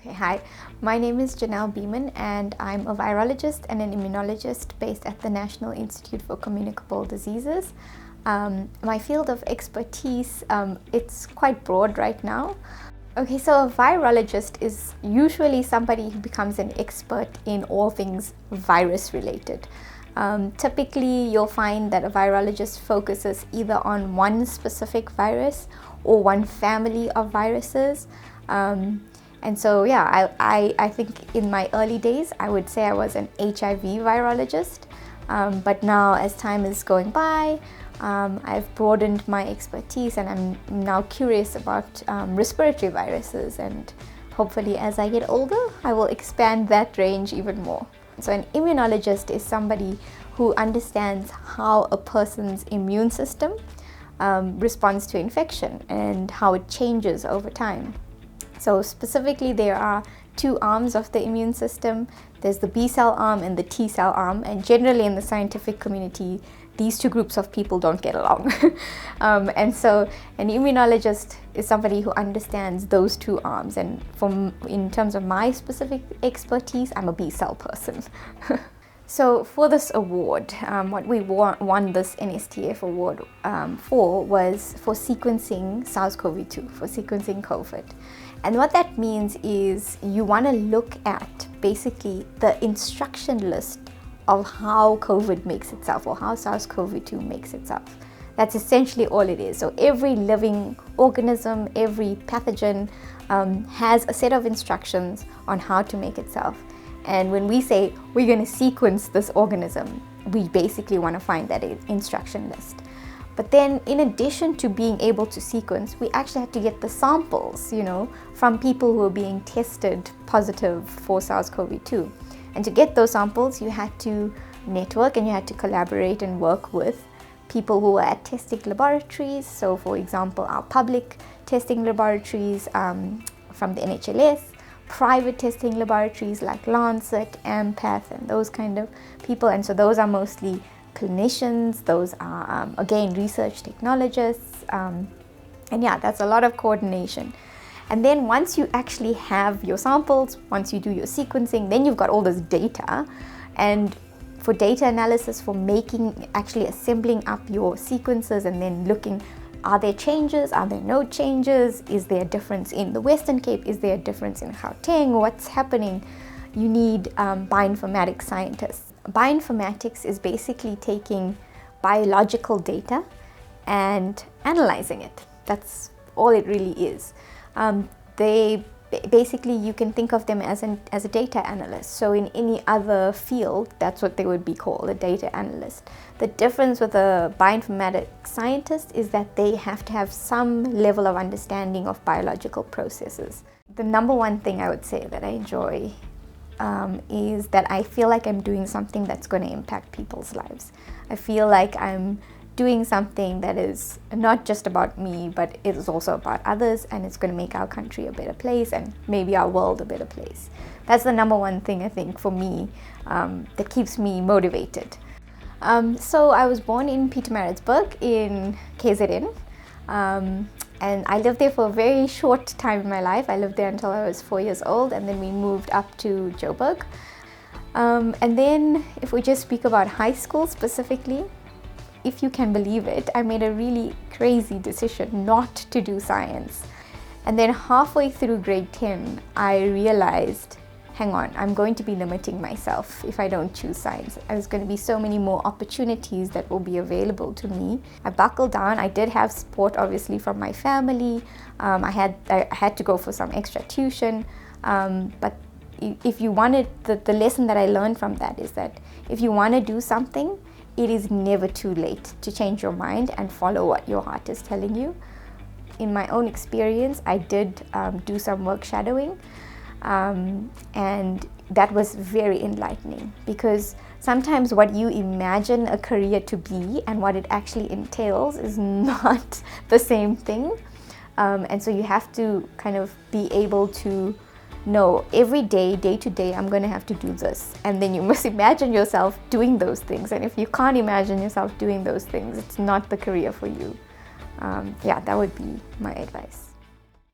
Okay, hi. My name is Jinal Bhiman and I'm a virologist and an immunologist based at the National Institute for Communicable Diseases. My field of expertise, it's quite broad right now. Okay, so a virologist is usually somebody who becomes an expert in all things virus related. Typically, you'll find that a virologist focuses either on one specific virus or one family of viruses. And so, yeah, I think in my early days, I would say I was an HIV virologist. But now, as time is going by, I've broadened my expertise and I'm now curious about respiratory viruses. And hopefully, as I get older, I will expand that range even more. So an immunologist is somebody who understands how a person's immune system responds to infection and how it changes over time. So specifically, there are two arms of the immune system. There's the B cell arm and the T cell arm, and generally in the scientific community, these two groups of people don't get along. And so an immunologist is somebody who understands those two arms. And in terms of my specific expertise, I'm a B cell person. So for this award, what we won this NSTF award for was for sequencing SARS-CoV-2, for sequencing COVID. And what that means is you want to look at basically the instruction list of how COVID makes itself, or how SARS-CoV-2 makes itself. That's essentially all it is. So every living organism, every pathogen has a set of instructions on how to make itself. And when we say we're going to sequence this organism, we basically want to find that instruction list. But then in addition to being able to sequence, we actually had to get the samples, from people who are being tested positive for SARS-CoV-2. And to get those samples, you had to network and you had to collaborate and work with people who are at testing laboratories. So for example, our public testing laboratories from the NHLS, private testing laboratories like Lancet, Ampath, and those kind of people. And so those are mostly clinicians, those are again research technologists, and yeah, that's a lot of coordination. And then once you actually have your samples, once you do your sequencing, then you've got all this data. And for data analysis, for actually assembling up your sequences and then looking, are there changes? Are there no changes? Is there a difference in the Western Cape? Is there a difference in Gauteng? What's happening? You need bioinformatics scientists. Bioinformatics is basically taking biological data and analyzing it. That's all it really is. Basically, you can think of them as a data analyst. So in any other field, that's what they would be called, a data analyst. The difference with a bioinformatics scientist is that they have to have some level of understanding of biological processes. The number one thing I would say that I enjoy is that I feel like I'm doing something that's going to impact people's lives. I feel like I'm doing something that is not just about me, but it is also about others, and it's going to make our country a better place and maybe our world a better place. That's the number one thing I think for me that keeps me motivated. So I was born in Pietermaritzburg in KZN, and I lived there for a very short time in my life. I lived there until I was 4 years old, and then we moved up to Joburg. And then if we just speak about high school specifically, if you can believe it, I made a really crazy decision not to do science. And then halfway through grade 10, I realized, hang on, I'm going to be limiting myself if I don't choose science. There's going to be so many more opportunities that will be available to me. I buckled down. I did have support, obviously, from my family. I had to go for some extra tuition. But if you wanted, the lesson that I learned from that is that if you want to do something, it is never too late to change your mind and follow what your heart is telling you. In my own experience, I did do some work shadowing, and that was very enlightening, because sometimes what you imagine a career to be and what it actually entails is not the same thing. And so you have to kind of be able to know every day, day to day, I'm going to have to do this. And then you must imagine yourself doing those things. And if you can't imagine yourself doing those things, it's not the career for you. Yeah, that would be my advice.